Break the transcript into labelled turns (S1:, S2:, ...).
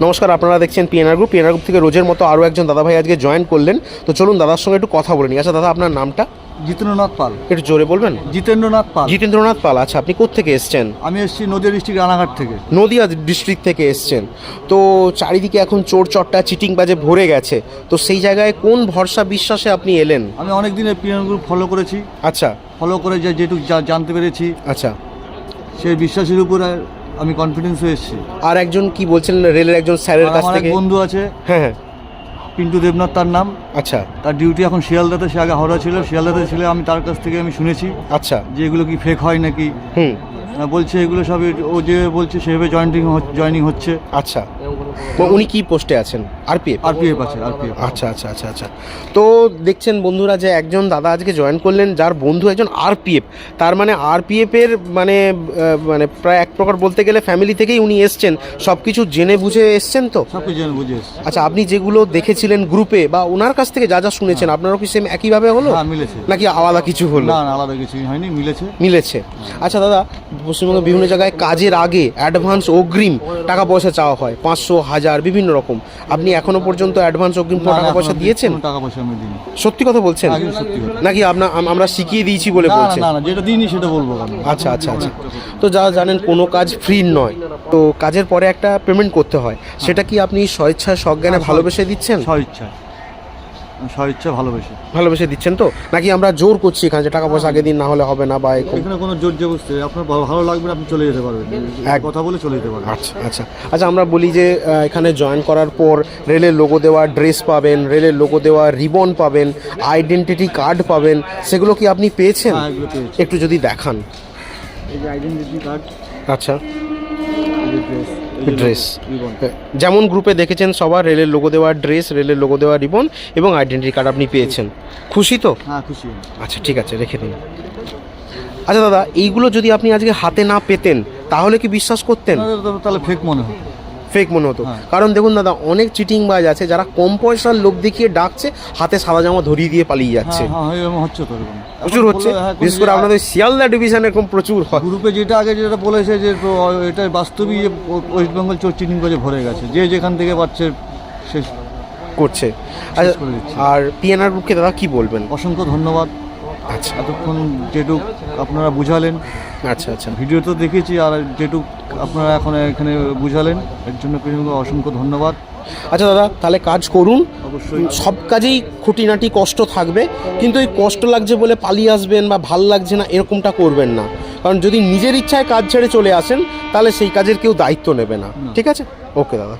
S1: নমস্কার, আপনারা দেখছেন পিএনআর গ্রুপ থেকে রোজের মতো আরও একজন দাদাভাই আজকে জয়েন করলেন। তো চলুন দাদার সঙ্গে একটু কথা বলে নিই। আচ্ছা দাদা, আপনার নামটা?
S2: জিতেন্দ্রনাথ পাল।
S1: একটু জোরে বলবেন।
S2: জিতেন্দ্রনাথ পাল।
S1: জিতেন্দ্রনাথ পাল। আচ্ছা, আপনি কোত্থেকে এসছেন?
S2: আমি এসেছি নদিয়া ডিস্ট্রিক্ট রানাঘাট থেকে।
S1: নদিয়া ডিস্ট্রিক্ট থেকে এসছেন। তো চারিদিকে এখন চোর চট্টা চিটিং বাজে ভরে গেছে, তো সেই জায়গায় কোন ভরসা বিশ্বাসে আপনি এলেন?
S2: আমি অনেক দিনের পিএনআর গ্রুপ ফলো করেছি।
S1: আচ্ছা,
S2: ফলো করে যেটুকু জানতে পেরেছি,
S1: আচ্ছা,
S2: সেই বিশ্বাসের উপরে আমি কনফিডেন্স হয়ে এসেছি।
S1: আর একজন কি বলছেন রেলের একজন স্যারের কাছ
S2: আমার এক
S1: থেকে?
S2: বন্ধু আছে,
S1: হ্যাঁ হ্যাঁ,
S2: পিন্টু দেবনাথ তার নাম।
S1: আচ্ছা
S2: তার ডিউটি এখন শিয়ালদাতে, সে আগে হাওড়া ছিল, শিয়ালদাতে ছিল। আমি তার কাছ থেকে আমি শুনেছি
S1: আচ্ছা,
S2: যে এগুলো কি ফেক হয় নাকি।
S1: হুম,
S2: বলছে এগুলো সব ও যে বলছে সেভাবে জয়েনিং হচ্ছে।
S1: আচ্ছা। উনি কি পোস্টে আছেন? আরপিএফ?
S2: আরপিএফ আছে, আরপিএফ।
S1: আচ্ছা আচ্ছা আচ্ছা আচ্ছা। তো দেখছেন বন্ধুরা যে একজন দাদা আজকে জয়েন করলেন যার বন্ধু একজন আরপিএফ। তার মানে আরপিএফের মানে প্রায় এক প্রকার বলতে গেলে ফ্যামিলি থেকেই উনি এসছেন, সব কিছু জেনে বুঝে এসছেন। তো
S2: সব কিছু জেনে বুঝে এসছে।
S1: আচ্ছা, আপনি যেগুলো দেখেছিলেন গ্রুপে বা ওনার কাছ থেকে যা যা শুনেছেন, আপনারও কি সেম একইভাবে হলো?
S2: হ্যাঁ, মিলেছে।
S1: নাকি আলাদা কিছু হলো?
S2: না না, আলাদা কিছুই হয়নি, মিলেছে।
S1: মিলেছে। আচ্ছা দাদা, পশ্চিমবঙ্গের বিভিন্ন জায়গায় কাজের আগে অ্যাডভান্স অগ্রিম টাকা পয়সা চাওয়া হয়, 500, 1000 বিভিন্ন রকম। আপনি এখনো পর্যন্ত অ্যাডভান্স অগ্রিম টাকা পয়সা দিয়েছেন?
S2: টাকা পয়সা আমি দিইনি।
S1: সত্যি কথা বলছেন?
S2: সত্যি কথা।
S1: নাকি আমরা শিখিয়ে দিয়েছি বলে
S2: না
S1: বলছেন?
S2: না না, যেটা দিইনি সেটা বলবো কেন?
S1: আচ্ছা আচ্ছা আচ্ছা। তো যারা জানেন কোনো কাজ ফ্রি নয়, তো কাজের পরে একটা পেমেন্ট করতে হয়, সেটা কি আপনি স্বেচ্ছায় সজ্ঞানে ভালোবেসে দিচ্ছেন?
S2: স্বেচ্ছা
S1: ভালোবেসে দিচ্ছেন তো, নাকি আমরা জোর করছি এখানে যে টাকা পয়সা আগে দিন না হলে হবে না বা এরকম?
S2: এখানে কোনো জোর জবরদস্তি, আপনার ভালো লাগবে না আপনি চলে যেতে পারবেন, কথা বলে চলে যেতে পারবেন।
S1: আচ্ছা আচ্ছা আচ্ছা। আমরা বলি যে এখানে জয়েন করার পর রেলের লোগো দেওয়া ড্রেস পাবেন, রেলের লোগো দেওয়া রিবন পাবেন, আইডেন্টিটি কার্ড পাবেন, সেগুলো কি আপনি পেয়েছেন?
S2: হ্যাঁ, এগুলো পেয়েছি।
S1: একটু যদি দেখান।
S2: এই যে আইডেন্টিটি কার্ড,
S1: আচ্ছা,
S2: এই যে
S1: ড্রেস
S2: রিবন।
S1: যেমন গ্রুপে দেখেছেন সবার রেলের লোগো দেওয়া ড্রেস, রেলের লোগো দেওয়া রিবন এবং আইডেন্টিটি কার্ড আপনি পেয়েছেন। খুশি তো?
S2: হ্যাঁ, খুশি।
S1: আচ্ছা ঠিক আছে, রেখে দিন। আচ্ছা দাদা, এইগুলো যদি আপনি আজকে হাতে না পেতেন তাহলে কি বিশ্বাস করতেন?
S2: তাহলে ফেক মনে হয়,
S1: ফেক মনে হতো।
S2: হ্যাঁ।
S1: কারণ দেখুন দাদা, অনেক চিটিংবাজ আছে যারা কম পয়সার লোক দেখিয়ে ডাকছে, হাতে সাদা জামা ধরিয়ে দিয়ে পালিয়ে যাচ্ছে।
S2: হ্যাঁ, এরকম হচ্ছে তো, এরকম
S1: প্রচুর হচ্ছে, বিশেষ করে আপনাদের শিয়ালদা ডিভিশনে এরকম প্রচুর হয়।
S2: গ্রুপে যেটা বলেছে যে এটা বাস্তবই ওয়েস্ট বেঙ্গল চোর চিটিং বাজে ভরে গেছে, যে যেখান থেকে পাচ্ছে শেষ
S1: করছে। আচ্ছা,
S2: করে দিচ্ছে।
S1: আর পিএনআর গ্রুপকে দাদা কি বলবেন?
S2: অসংখ্য ধন্যবাদ।
S1: আচ্ছা
S2: এতক্ষণ যেটুক আপনারা বুঝালেন,
S1: আচ্ছা আচ্ছা।
S2: ভিডিও তো দেখেছি, আর যেটুক আপনারা এখন এখানে বুঝালেন, এর জন্য অসংখ্য ধন্যবাদ।
S1: আচ্ছা দাদা, তাহলে কাজ করুন।
S2: অবশ্যই
S1: সব কাজেই খুঁটিনাটি কষ্ট থাকবে, কিন্তু এই কষ্ট লাগছে বলে পালিয়ে আসবেন বা ভাল লাগছে না এরকমটা করবেন না। কারণ যদি নিজের ইচ্ছায় কাজ ছেড়ে চলে আসেন তাহলে সেই কাজের কেউ দায়িত্ব নেবে না। ঠিক আছে? ওকে দাদা।